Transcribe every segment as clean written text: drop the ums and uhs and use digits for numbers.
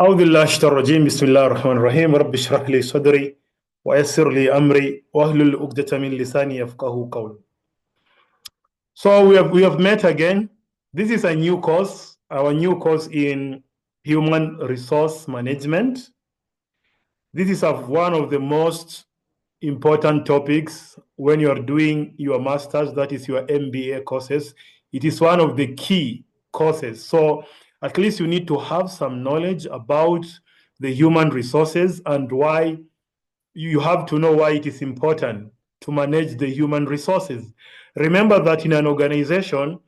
أعوذ بالله الشيطان الرجيم بسم الله الرحمن الرحيم رب اشرح لي صدري ويسر لي أمري واحلل عقدة من لساني يفقهوا قولي. So we have met again. This is a new course, our new course in human resource management. This is one of the most important topics when you are doing your master's, that is your MBA courses. It is one of the key courses. So at least you need to have some knowledge about the human resources and why you have to know why it is important to manage the human resources. Remember that in an organization,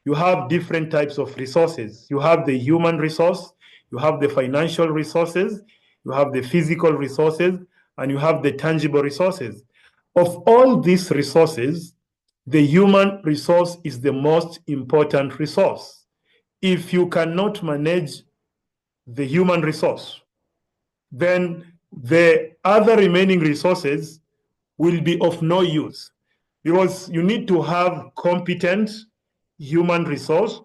you have different types of resources. You have the human resource, you have the financial resources, you have the physical resources, and you have the tangible resources. Of all these resources, the human resource is the most important resource. If you cannot manage the human resource, then the other remaining resources will be of no use, because you need to have competent human resource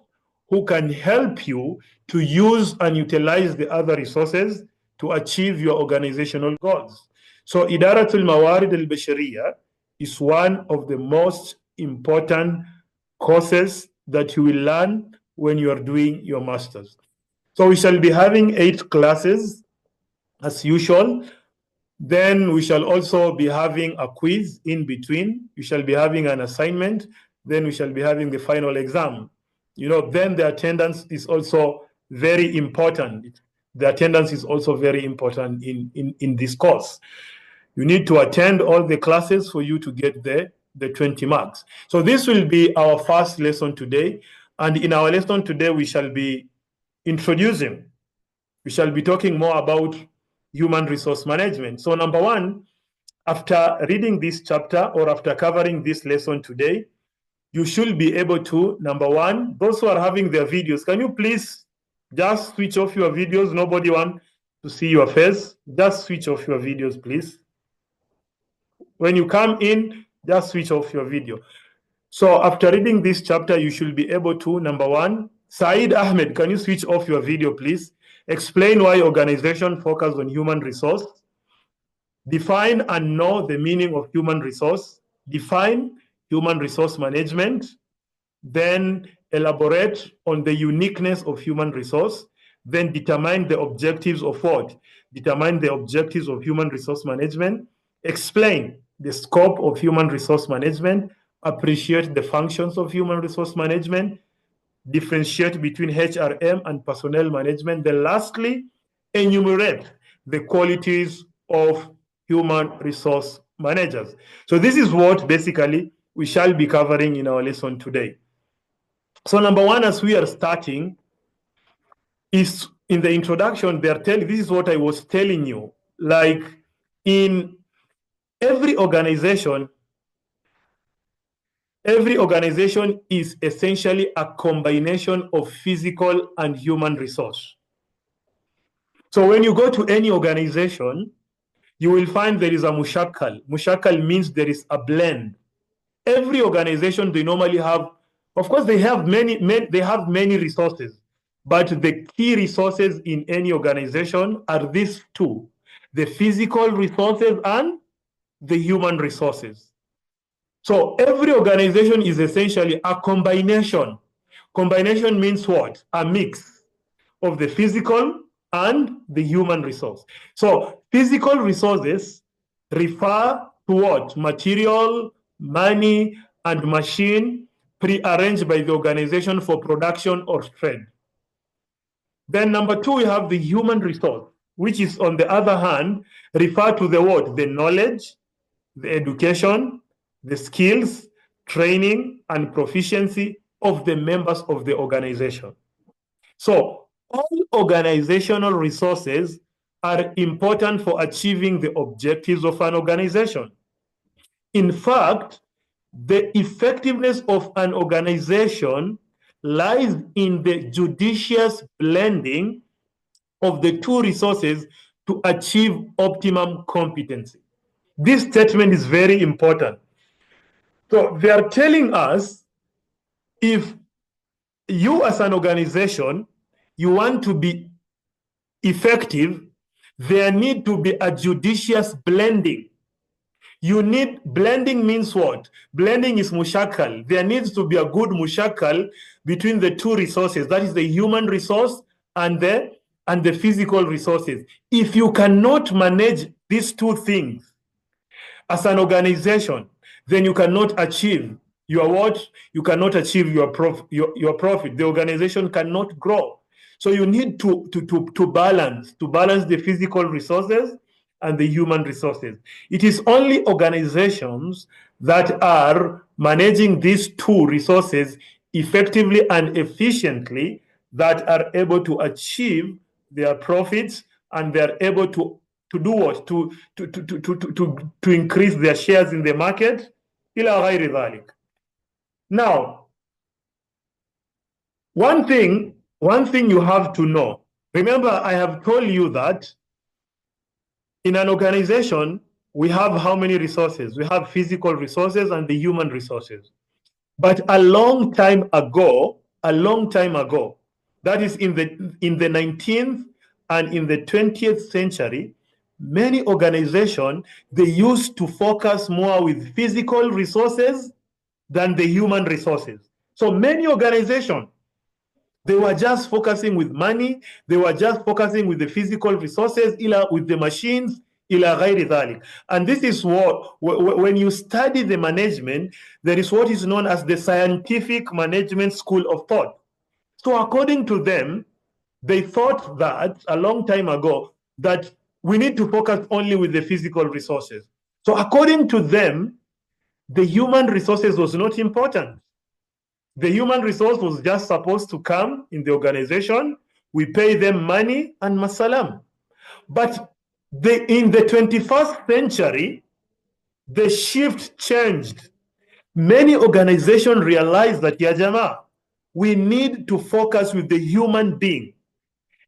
who can help you to use and utilize the other resources to achieve your organizational goals. So Idaratul Mawarid al-Bashariya is one of the most important courses that you will learn when you are doing your masters. So we shall be having 8 classes as usual. Then we shall also be having a quiz in between. We shall be having an assignment. Then we shall be having the final exam. Then the attendance is also very important. The attendance is also very important in this course. You need to attend all the classes for you to get the 20 marks. So this will be our first lesson today. And in our lesson today, we shall be talking more about human resource management. So number one, after reading this chapter or after covering this lesson today, you should be able to, number one, those who are having their videos, can you please just switch off your videos? Nobody wants to see your face. Just switch off your videos, please. When you come in, just switch off your video. So after reading this chapter, you should be able to, number one, Saeed Ahmed, can you switch off your video, please? Explain why organization focus on human resource. Define and know the meaning of human resource. Define human resource management. Then elaborate on the uniqueness of human resource. Then determine the objectives of what? Determine the objectives of human resource management. Explain the scope of human resource management. Appreciate the functions of human resource management. Differentiate between HRM and personnel management. Then lastly, enumerate the qualities of human resource managers. So this is what basically we shall be covering in our lesson today. So number one, as we are starting, is in the introduction, this is what I was telling you. Like in every organization is essentially a combination of physical and human resource. So when you go to any organization, you will find there is a mushakal. Mushakal means there is a blend. Every organization, they normally have, of course, they have many resources, but the key resources in any organization are these two: the physical resources and the human resources. So every organization is essentially a combination. Combination means what? A mix of the physical and the human resource. So physical resources refer to what? Material, money, and machine pre-arranged by the organization for production or trade. Then number two, we have the human resource, which is on the other hand, refer to the what? The knowledge, the education, the skills, training, and proficiency of the members of the organization. So all organizational resources are important for achieving the objectives of an organization. In fact, the effectiveness of an organization lies in the judicious blending of the two resources to achieve optimum competency. This statement is very important. So they are telling us, if you as an organization, you want to be effective, there need to be a judicious blending. You need blending means what? Blending is mushakal. There needs to be a good mushakal between the two resources. That is the human resource and the physical resources. If you cannot manage these two things as an organization, then you cannot achieve your what? You cannot achieve your profit. The organization cannot grow. So you need to balance the physical resources and the human resources. It is only organizations that are managing these two resources effectively and efficiently that are able to achieve their profits, and they're able to do what? To increase their shares in the market. Now, one thing you have to know. Remember, I have told you that in an organization, we have how many resources? We have physical resources and the human resources. But a long time ago, that is in the 19th and in the 20th century, many organizations, they used to focus more with physical resources than the human resources. So many organizations, they were just focusing with money, they were just focusing with the physical resources, with the machines, and this is what, when you study the management, there is what is known as the scientific management school of thought. So according to them, they thought that a long time ago that we need to focus only with the physical resources. So according to them, the human resources was not important. The human resource was just supposed to come in the organization, we pay them money and masalam. But in the 21st century, the shift changed. Many organizations realized that, ya Jama, we need to focus with the human being.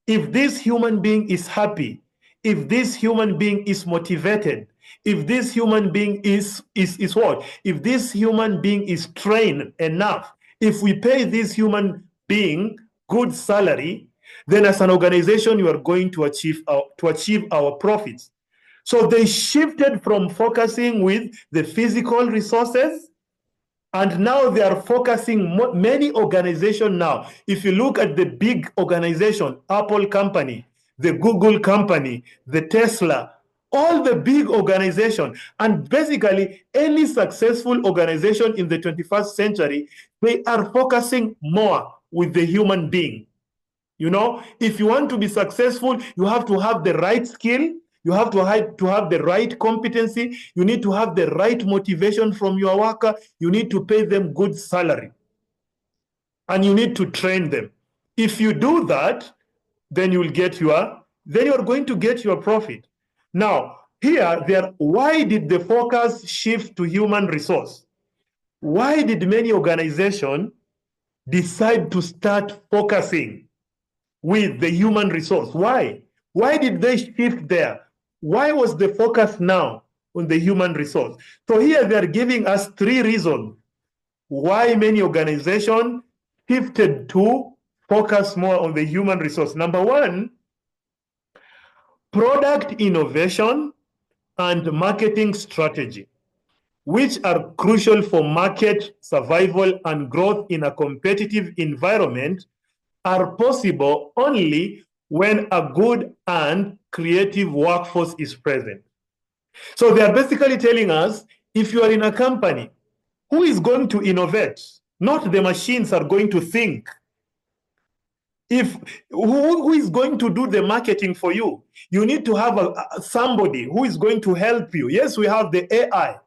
If this human being is happy, if this human being is motivated, if this human being is what? If this human being is trained enough, if we pay this human being good salary, then as an organization, you are going to achieve our profits. So they shifted from focusing with the physical resources, and now they are focusing. Many organizations now, if you look at the big organization, Apple company, the Google company, the Tesla, all the big organizations, and basically any successful organization in the 21st century, they are focusing more with the human being. You know, if you want to be successful, you have to have the right skill, you have to have the right competency, you need to have the right motivation from your worker, you need to pay them good salary, and you need to train them. If you do that, then you're going to get your profit. Now, why did the focus shift to human resource? Why did many organizations decide to start focusing with the human resource? Why? Why did they shift there? Why was the focus now on the human resource? So here they're giving us 3 reasons why many organizations shifted to focus more on the human resource. Number 1, product innovation and marketing strategy, which are crucial for market survival and growth in a competitive environment, are possible only when a good and creative workforce is present. So they are basically telling us, if you are in a company, who is going to innovate? Not the machines are going to think. Who is going to do the marketing for you? You need to have somebody who is going to help you. Yes, we have the AI,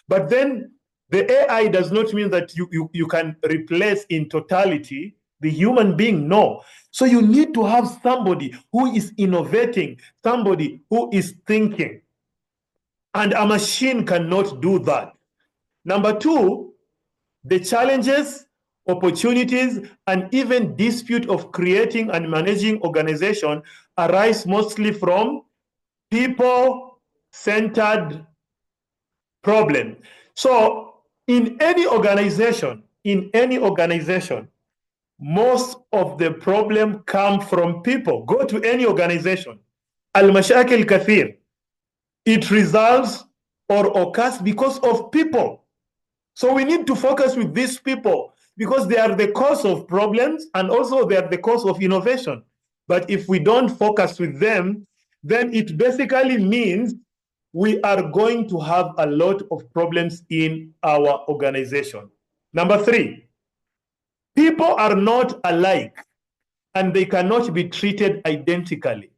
but then the AI does not mean that you can replace in totality the human being. No. So you need to have somebody who is innovating, somebody who is thinking. And a machine cannot do that. Number 2, the challenges, opportunities, and even dispute of creating and managing organization arise mostly from people-centered problem. So in any organization, most of the problem come from people. Go to any organization. Al-mashakil kathir. It resolves or occurs because of people. So we need to focus with these people because they are the cause of problems and also they are the cause of innovation. But if we don't focus with them, then it basically means we are going to have a lot of problems in our organization. Number 3, people are not alike and they cannot be treated identically.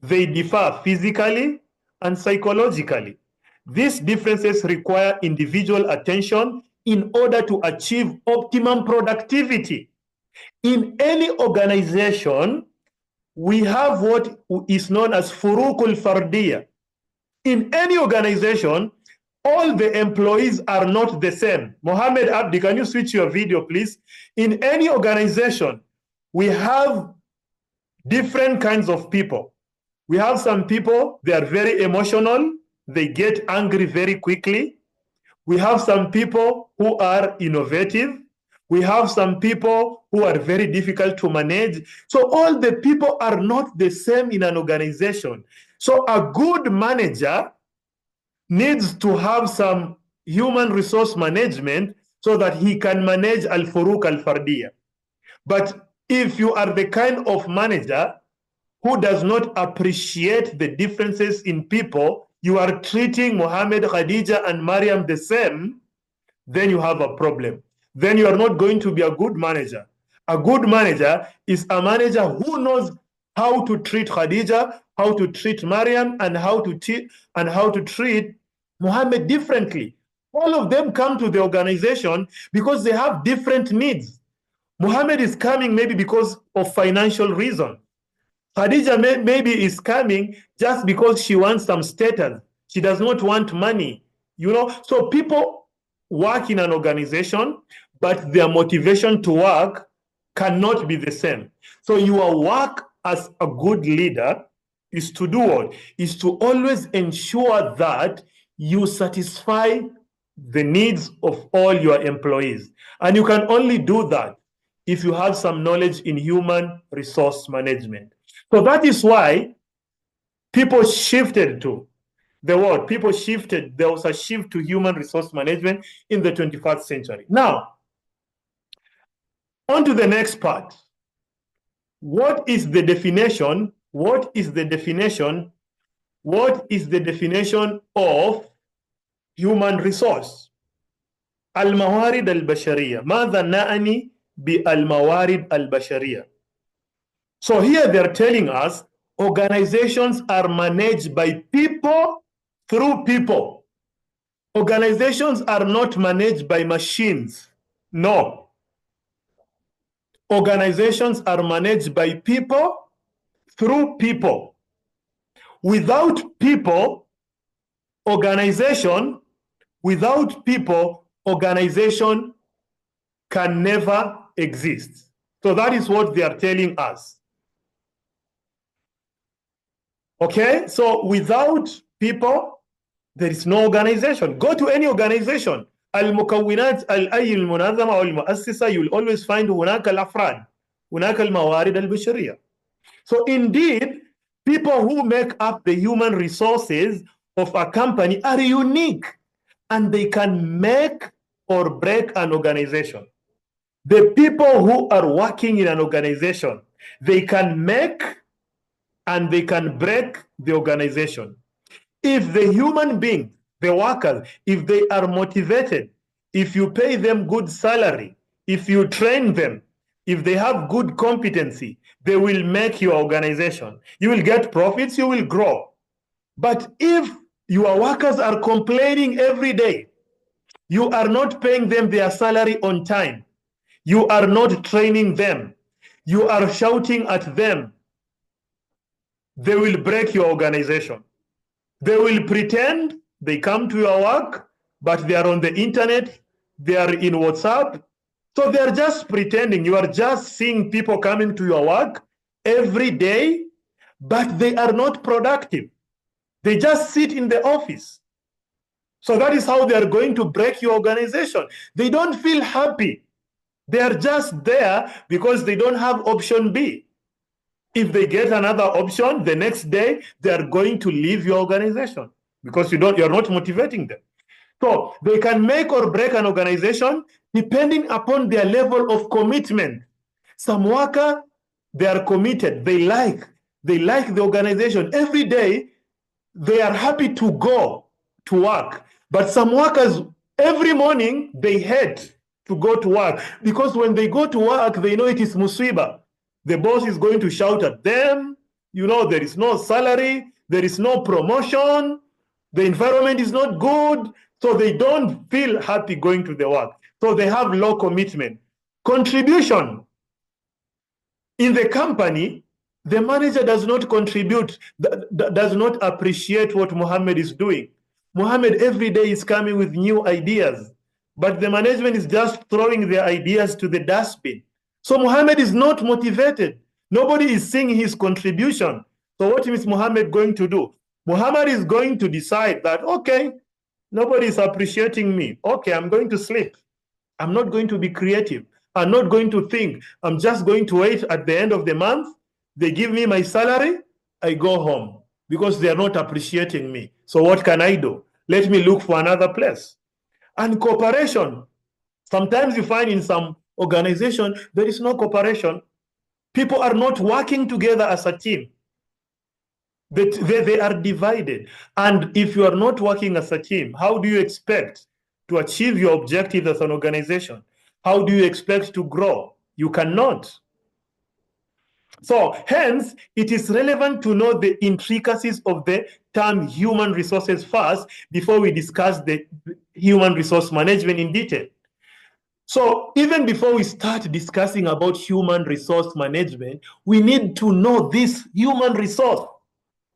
They differ physically and psychologically. These differences require individual attention in order to achieve optimum productivity. In any organization, we have what is known as furukul fardiya. In any organization, all the employees are not the same. Mohammed Abdi, can you switch your video, please? In any organization, we have different kinds of people. We have some people, they are very emotional. They get angry very quickly. We have some people who are innovative. We have some people who are very difficult to manage. So all the people are not the same in an organization. So a good manager needs to have some human resource management so that he can manage al-furuq al-fardiyya. But if you are the kind of manager who does not appreciate the differences in people, you are treating Mohammed, Khadija, and Mariam the same, then you have a problem. Then you are not going to be a good manager. A good manager is a manager who knows how to treat Khadija, how to treat Mariam, and how to treat Mohammed differently. All of them come to the organization because they have different needs. Mohammed is coming maybe because of financial reasons. Khadija maybe is coming just because she wants some status. She does not want money, you know. So people work in an organization, but their motivation to work cannot be the same. So your work as a good leader is to do what? Is to always ensure that you satisfy the needs of all your employees. And you can only do that if you have some knowledge in human resource management. So that is why people shifted to the word. People shifted. There was a shift to human resource management in the 21st century. Now, on to the next part. What is the definition? What is the definition? What is the definition of human resource? الموارد البشرية. ماذا نعني بالموارد البشرية? So here they're telling us organizations are managed by people through people. Organizations are not managed by machines. No. Organizations are managed by people through people. Without people, organization can never exist. So that is what they are telling us. Okay, so without people, there is no organization. Go to any organization. المكونات أي المنظمة أو المؤسسة, you will always find هناك الأفراد, هناك الموارد البشرية. So indeed, people who make up the human resources of a company are unique and they can make or break an organization. The people who are working in an organization, they can make and they can break the organization. If the human being, the workers, if they are motivated, if you pay them good salary, if you train them, if they have good competency, they will make your organization. You will get profits, you will grow. But if your workers are complaining every day, you are not paying them their salary on time, you are not training them, you are shouting at them, they will break your organization. They will pretend they come to your work, but they are on the internet, they are in WhatsApp. So they are just pretending. You are just seeing people coming to your work every day, but they are not productive. They just sit in the office. So that is how they are going to break your organization. They don't feel happy. They are just there because they don't have option B. If they get another option, the next day they are going to leave your organization because you're not motivating them. So they can make or break an organization depending upon their level of commitment. Some worker, they are committed. They like the organization. Every day, they are happy to go to work. But some workers, every morning, they hate to go to work because when they go to work, they know it is musiba. The boss is going to shout at them. There is no salary, there is no promotion, the environment is not good, so they don't feel happy going to the work. So they have low commitment. Contribution. In the company, the manager does not contribute, does not appreciate what Mohammed is doing. Mohammed every day is coming with new ideas, but the management is just throwing their ideas to the dustbin. So Mohammed is not motivated. Nobody is seeing his contribution. So what is Mohammed going to do? Mohammed is going to decide that, okay, nobody is appreciating me. Okay, I'm going to sleep. I'm not going to be creative. I'm not going to think. I'm just going to wait at the end of the month. They give me my salary. I go home because they are not appreciating me. So what can I do? Let me look for another place. And cooperation. Sometimes you find in some organization, there is no cooperation. People are not working together as a team. They are divided. And if you are not working as a team, how do you expect to achieve your objective as an organization? How do you expect to grow? You cannot. So hence, it is relevant to know the intricacies of the term human resources first before we discuss the human resource management in detail. So even before we start discussing about human resource management, we need to know this human resource.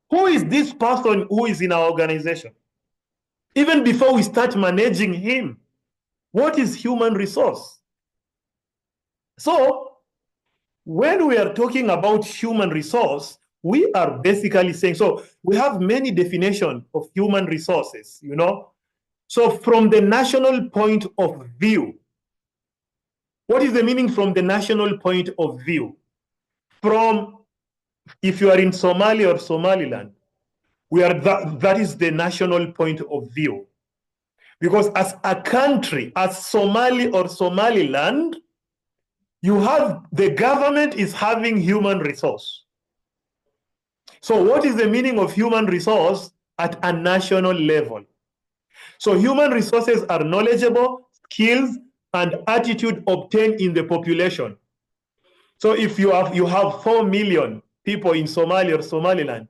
Who is this person who is in our organization? Even before we start managing him, what is human resource? So when we are talking about human resource, we are basically saying, so we have many definitions of human resources, So from the national point of view, what is the meaning from the national point of view? If you are in Somalia or Somaliland, that is the national point of view. Because as a country, as Somali or Somaliland, the government is having human resource. So what is the meaning of human resource at a national level? So human resources are knowledgeable, skills, and attitude obtained in the population. So if you have 4 million people in Somalia or Somaliland,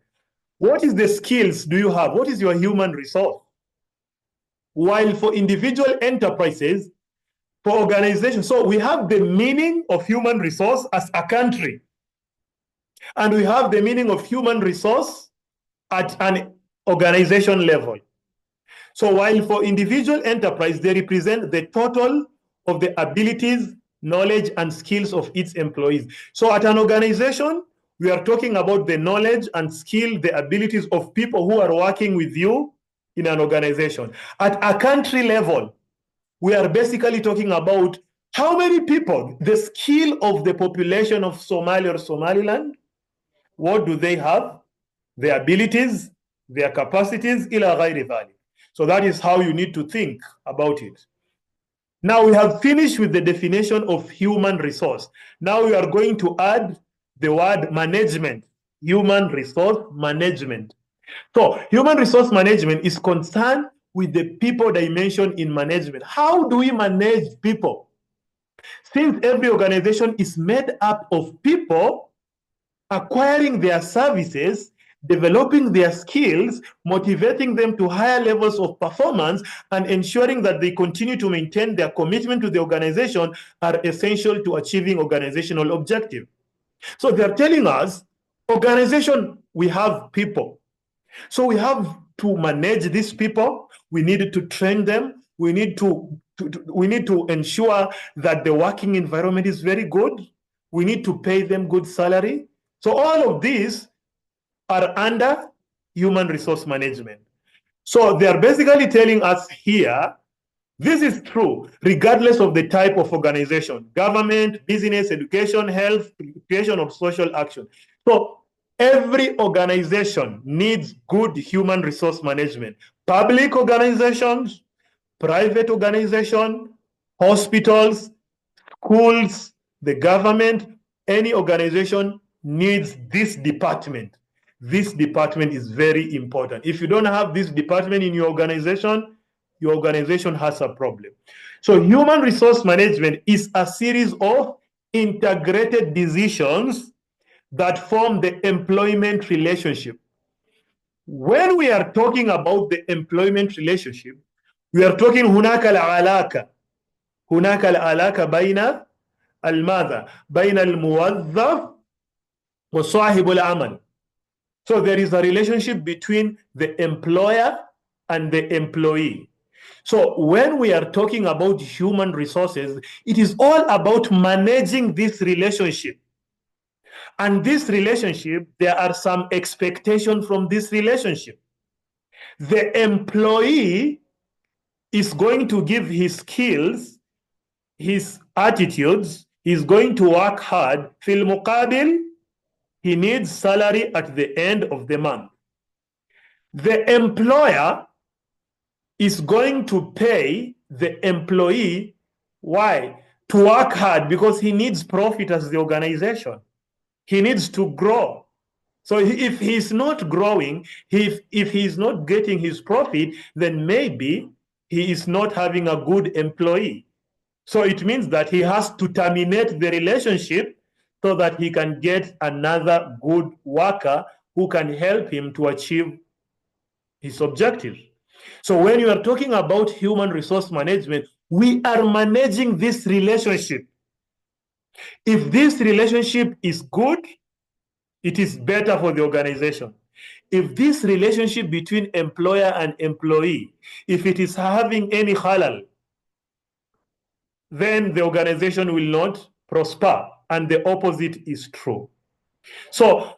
what is the skills do you have? What is your human resource? While for individual enterprises, for organizations, so we have the meaning of human resource as a country. And we have the meaning of human resource at an organization level. So while for individual enterprise, they represent the total of the abilities, knowledge, and skills of its employees. So at an organization, we are talking about the knowledge and skill, the abilities of people who are working with you in an organization. At a country level, we are basically talking about how many people, the skill of the population of Somalia or Somaliland, what do they have? Their abilities, their capacities, ila ghayri dhalik. So that is how you need to think about it. Now we have finished with the definition of human resource. Now we are going to add the word management, human resource management. So human resource management is concerned with the people dimension in management. How do we manage people? Since every organization is made up of people, acquiring their services, developing their skills, motivating them to higher levels of performance, and ensuring that they continue to maintain their commitment to the organization are essential to achieving organizational objectives. So they're telling us, organization, we have people. So we have to manage these people. We need to train them. We need to ensure that the working environment is very good. We need to pay them good salary. So all of these are under human resource management. So they are basically telling us here This is true regardless of the type of organization: government, business, education, health, creation of social action. So every organization needs good human resource management. Public organizations, private organizations, hospitals, schools, the government, any organization needs this department. This department is very important. If you don't have this department in your organization has a problem. So human resource management is a series of integrated decisions that form the employment relationship. When we are talking about the employment relationship, we are talking هناك العلاقة بين الماذا؟ بين الموظف وصاحب العمل. So there is a relationship between the employer and the employee. So when we are talking about human resources, it is all about managing this relationship. And this relationship, there are some expectations from this relationship. The employee is going to give his skills, his attitudes, he's going to work hard. في المقابل, he needs salary at the end of the month. The employer is going to pay the employee. Why? To work hard, because he needs profit as the organization. He needs to grow. So if he's not growing, if he's not getting his profit, then maybe he is not having a good employee. So it means that he has to terminate the relationship so that he can get another good worker who can help him to achieve his objectives. So when you are talking about human resource management, we are managing this relationship. If this relationship is good, it is better for the organization. If this relationship between employer and employee, if it is having any halal, then the organization will not prosper, and the opposite is true. So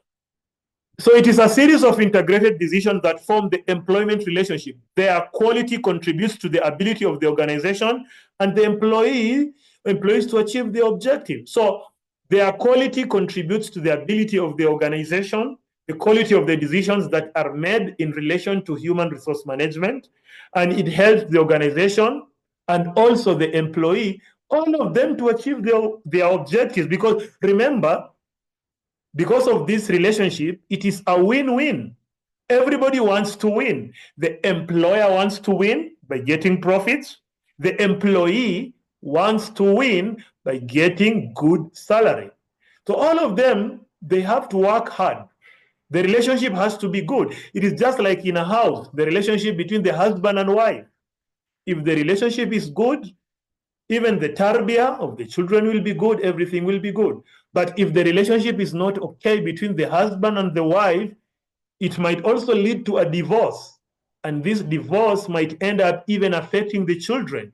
it is a series of integrated decisions that form the employment relationship. Their quality contributes to the ability of the organization and the employees to achieve the objective. So their quality contributes to the ability of the organization, the quality of the decisions that are made in relation to human resource management, and it helps the organization and also the employee, all of them to achieve their objectives. Because remember, because of this relationship, it is a win-win. Everybody wants to win. The employer wants to win by getting profits. The employee wants to win by getting good salary. So all of them, they have to work hard. The relationship has to be good. It is just like in a house, the relationship between the husband and wife. If the relationship is good, even the tarbiyah of the children will be good, everything will be good. But if the relationship is not okay between the husband and the wife, it might also lead to a divorce. And this divorce might end up even affecting the children.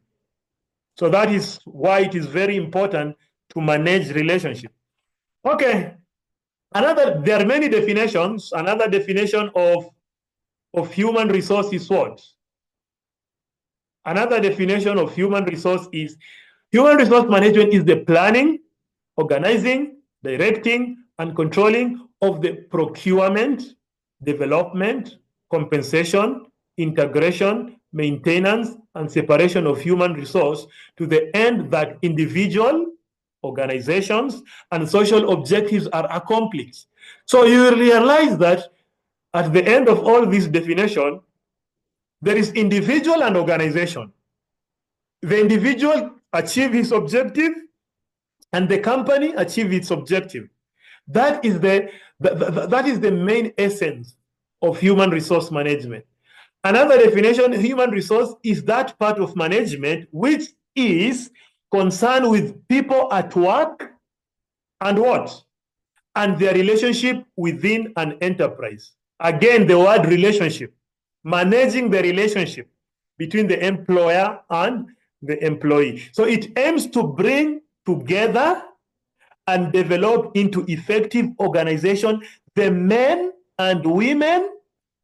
So that is why it is very important to manage relationships. Okay. There are many definitions. Another definition of human resource is what? Another definition of human resource management is the planning, organizing, directing, and controlling of the procurement, development, compensation, integration, maintenance, and separation of human resource to the end that individual, organizations, and social objectives are accomplished. So you will realize that at the end of all this definition, there is individual and organization. The individual achieve his objective and the company achieve its objective. That is the main essence of human resource management. Another definition, human resource is that part of management which is concerned with people at work and what? And their relationship within an enterprise. Again, the word relationship. Managing the relationship between the employer and the employee. So it aims to bring together and develop into effective organization the men and women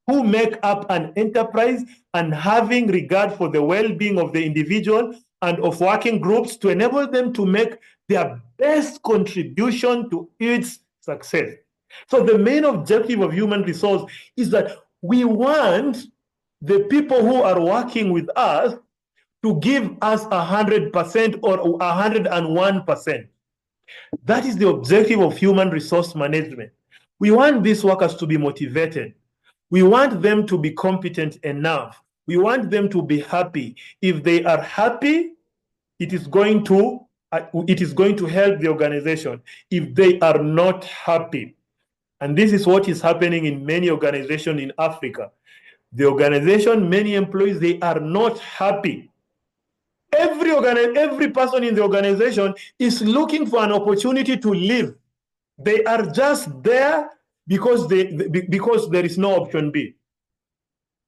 who make up an enterprise and having regard for the well-being of the individual and of working groups to enable them to make their best contribution to its success. So the main objective of human resource is that we want the people who are working with us to give us 100% or 101%. That is the objective of human resource management. We want these workers to be motivated. We want them to be competent enough. We want them to be happy. If they are happy, it is going to help the organization. If they are not happy, and this is what is happening in many organizations in Africa. The organization, many employees, they are not happy. Every person in the organization is looking for an opportunity to leave. They are just there because there is no option B.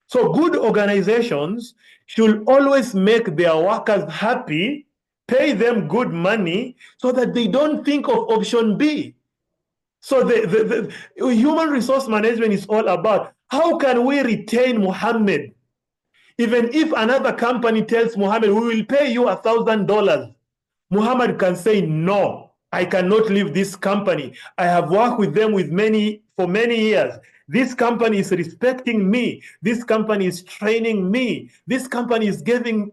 So good organizations should always make their workers happy, pay them good money so that they don't think of option B. So the human resource management is all about how can we retain Muhammad? Even if another company tells Muhammad, we will pay you $1,000, Muhammad can say, no, I cannot leave this company. I have worked with them for many years. This company is respecting me. This company is training me. This company is giving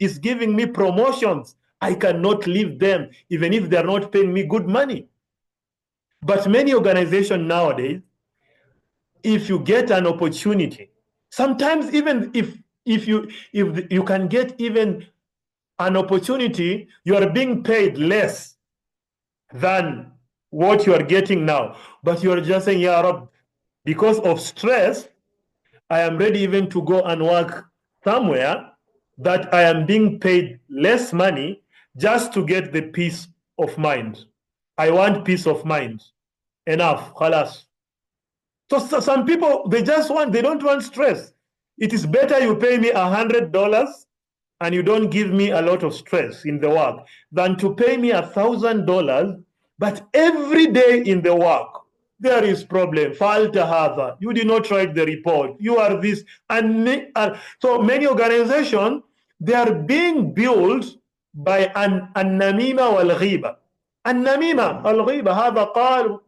me promotions. I cannot leave them, even if they're not paying me good money. But many organizations nowadays, if you get an opportunity, sometimes even if you can get even an opportunity, you are being paid less than what you are getting now. But you are just saying, yeah, Rob, because of stress, I am ready even to go and work somewhere that I am being paid less money just to get the peace of mind. I want peace of mind. Enough, khalas. So some people, they don't want stress. It is better you pay me $100 and you don't give me a lot of stress in the work than to pay me $1,000, but every day in the work, there is problem. Falta hadha. You did not write the report. You are this. And so many organizations, they are being built by an namima wal ghiba. An-namima wal-ghiba, hadha qal.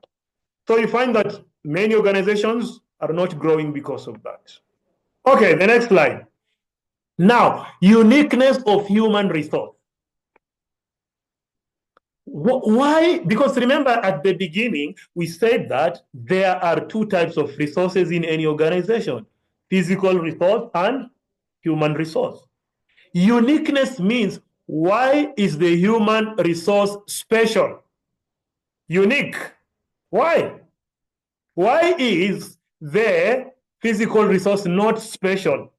So you find that many organizations are not growing because of that. Okay, the next slide. Now, uniqueness of human resource. Why? Because remember at the beginning, we said that there are two types of resources in any organization: physical resource and human resource. Uniqueness means, why is the human resource special? Unique. Why? Why is the physical resource not special?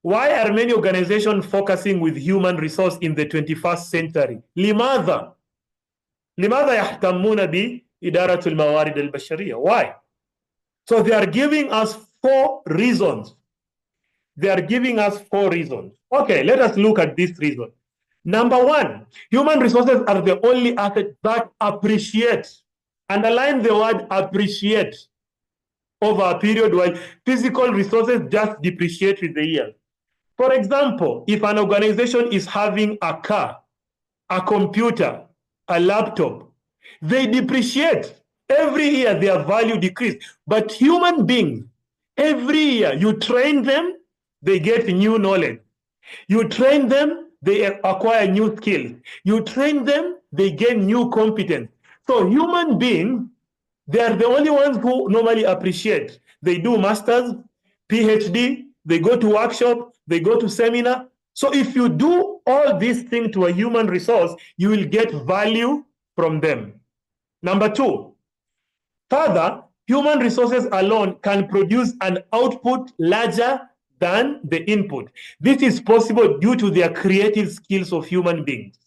Why are many organizations focusing with human resource in the 21st century? لماذا يهتمون بإدارة الموارد البشرية? Why? So they are giving us 4 reasons. Okay, let us look at this reason. Number 1, human resources are the only asset that appreciate. Underline the word appreciate over a period, while physical resources just depreciate with the years. For example, if an organization is having a car, a computer, a laptop, they depreciate. Every year their value decreases. But human beings, every year you train them, they get new knowledge. You train them, they acquire new skills. You train them, they gain new competence. So human beings, they are the only ones who normally appreciate. They do masters, PhD, they go to workshop, they go to seminar. So if you do all these things to a human resource, you will get value from them. Number 2, further, human resources alone can produce an output larger than the input. This is possible due to their creative skills of human beings.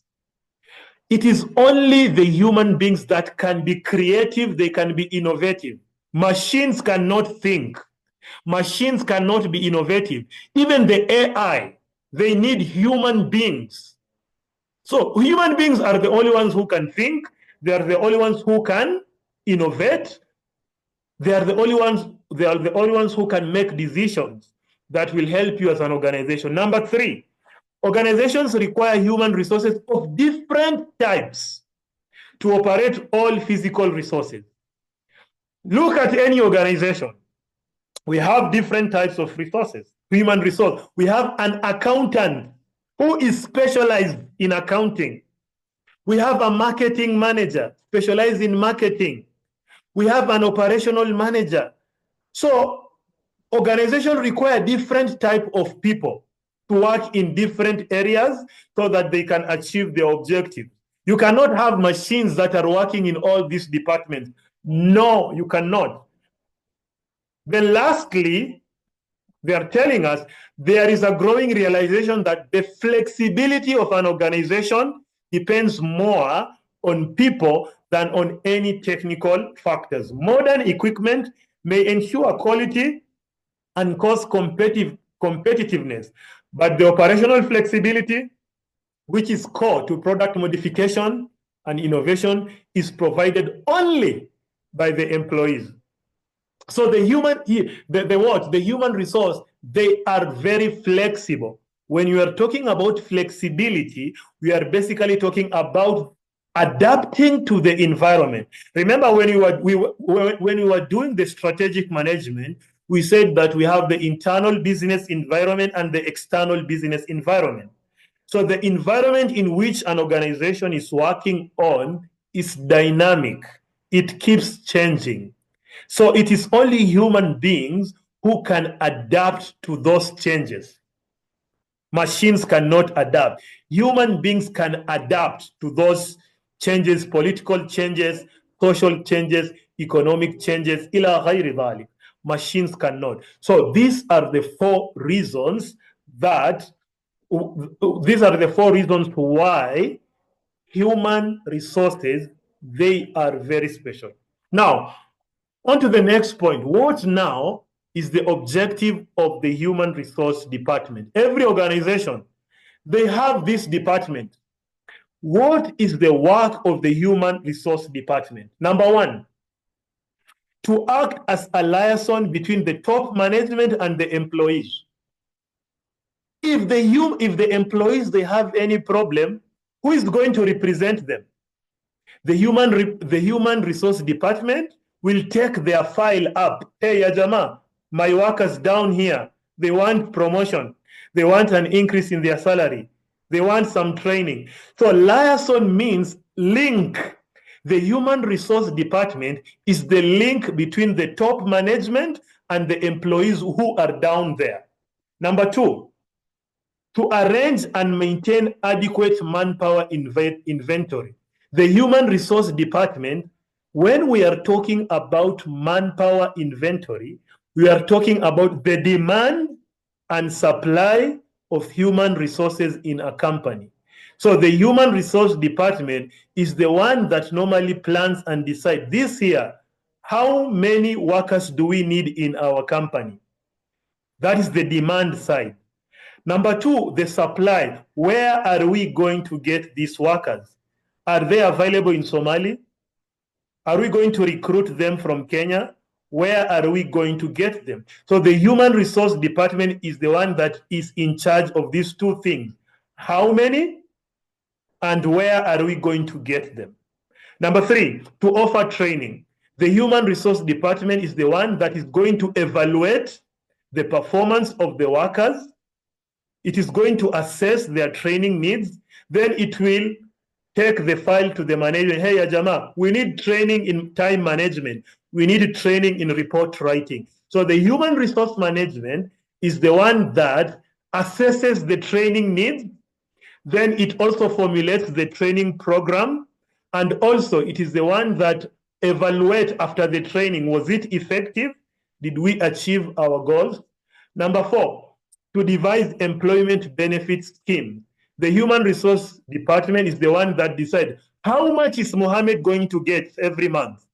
It is only the human beings that can be creative, they can be innovative. Machines cannot think. Machines cannot be innovative. Even the AI, they need human beings. So human beings are the only ones who can think. They are the only ones who can innovate. They are the only ones who can make decisions that will help you as an organization. Number three, organizations require human resources of different types to operate all physical resources. Look at any organization. We have different types of resources. Human resource. We have an accountant who is specialized in accounting. We have a marketing manager specialized in marketing. We have an operational manager. So organizations require different type of people to work in different areas so that they can achieve their objective. You cannot have machines that are working in all these departments. No, you cannot. Then lastly, they are telling us there is a growing realization that the flexibility of an organization depends more on people than on any technical factors. Modern equipment may ensure quality and cost competitiveness, but the operational flexibility, which is core to product modification and innovation, is provided only by the employees. So the human resource, they are very flexible. When you are talking about flexibility, we are basically talking about adapting to the environment. Remember when we were doing the strategic management, we said that we have the internal business environment and the external business environment. So the environment in which an organization is working on is dynamic. It keeps changing. So it is only human beings who can adapt to those changes. Machines cannot adapt. Human beings can adapt to those changes, political changes, social changes, economic changes, ila ghayri dhalik. Machines cannot. So these are the four reasons why human resources, they are very special. Now, on to the next point. What now is the objective of the human resource department? Every organization, they have this department. What is the work of the human resource department? Number one, to act as a liaison between the top management and the employees. If the employees, they have any problem, who is going to represent them? The human resource department will take their file up. Hey, Yajama, my workers down here, they want promotion. They want an increase in their salary. They want some training. So liaison means link. The human resource department is the link between the top management and the employees who are down there. Number two, to arrange and maintain adequate manpower inventory. The human resource department, when we are talking about manpower inventory, we are talking about the demand and supply of human resources in a company. So the human resource department is the one that normally plans and decides this year, how many workers do we need in our company? That is the demand side. Number two, the supply. Where are we going to get these workers? Are they available in Somali? Are we going to recruit them from Kenya? Where are we going to get them? So the human resource department is the one that is in charge of these two things. How many and where are we going to get them? Number three, to offer training. The human resource department is the one that is going to evaluate the performance of the workers. It is going to assess their training needs. Then it will take the file to the manager. Hey, Ajama, we need training in time management. We need training in report writing. So the human resource management is the one that assesses the training needs. Then it also formulates the training program. And also it is the one that evaluates after the training. Was it effective? Did we achieve our goals? Number four, to devise employment benefit scheme. The human resource department is the one that decides how much is Mohammed going to get every month.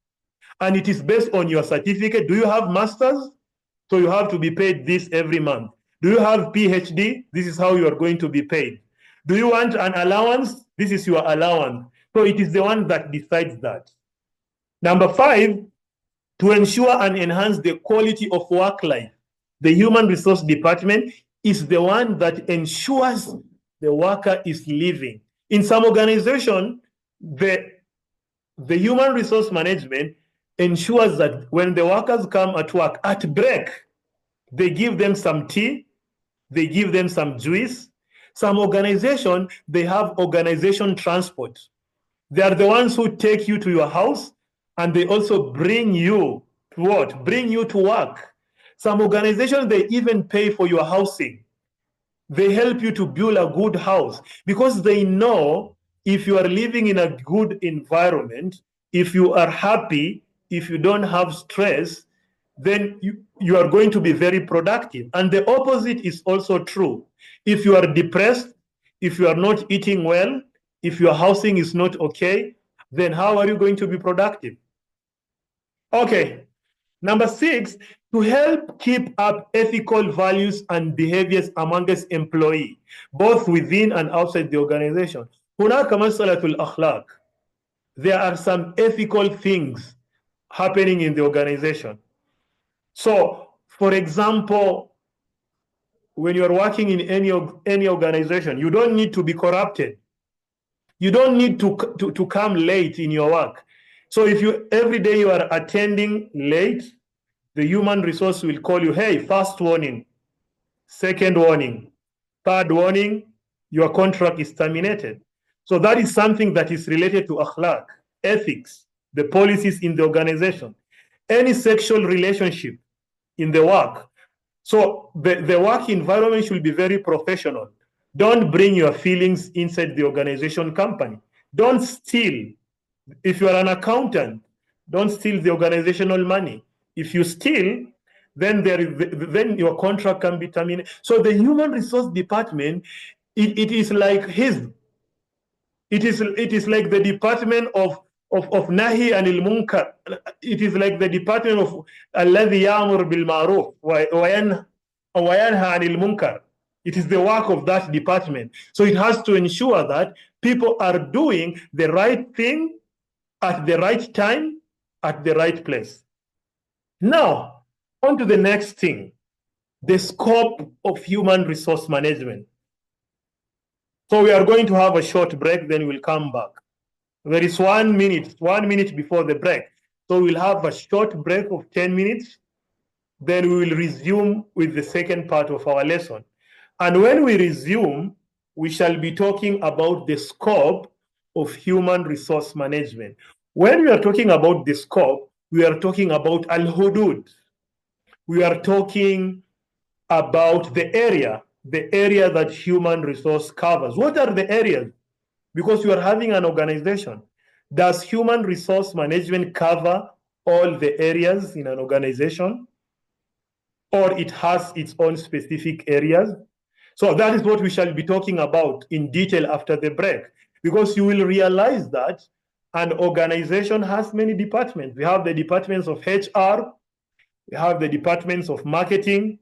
And it is based on your certificate. Do you have masters? So you have to be paid this every month. Do you have PhD? This is how you are going to be paid. Do you want an allowance? This is your allowance. So it is the one that decides that. Number five, to ensure and enhance the quality of work life. The human resource department is the one that ensures the worker is living. In some organization, the human resource management ensures that when the workers come at work at break, they give them some tea, they give them some juice. Some organization, they have organization transport. They are the ones who take you to your house, and they also bring you to what? Bring you to work. Some organizations, they even pay for your housing. They help you to build a good house because they know if you are living in a good environment, if you are happy, if you don't have stress, then you are going to be very productive. And the opposite is also true. If you are depressed, if you are not eating well, if your housing is not okay, then how are you going to be productive? Okay. Number 6, to help keep up ethical values and behaviors amongst employees, both within and outside the organization. هناك مسألة الأخلاق. There are some ethical things happening in the organization. So, for example, when you're working in any organization, you don't need to be corrupted. You don't need to come late in your work. So if you every day you are attending late, the human resource will call you, hey, first warning, second warning, third warning, your contract is terminated. So that is something that is related to akhlaq, ethics, the policies in the organization, any sexual relationship in the work. So the work environment should be very professional. Don't bring your feelings inside the organization company. Don't steal. If you are an accountant, don't steal the organizational money. If you steal, then then your contract can be terminated. So the human resource department, it is like it is like the department of Nahi Anil Munkar. It is like the department of Alladhi Ya'mur bil Ma'ruf wa yanha Anil Munkar. It is the work of that department. So it has to ensure that people are doing the right thing at the right time, at the right place. Now, on to the next thing, the scope of human resource management. So we are going to have a short break, then we'll come back. There is 1 minute before the break. So we'll have a short break of 10 minutes, then we will resume with the second part of our lesson. And when we resume, we shall be talking about the scope of human resource management. When we are talking about the scope, we are talking about al-hudud. We are talking about the area that human resource covers. What are the areas? Because you are having an organization. Does human resource management cover all the areas in an organization? Or it has its own specific areas? So that is what we shall be talking about in detail after the break, because you will realize that an organization has many departments. We have the departments of HR, we have the departments of marketing,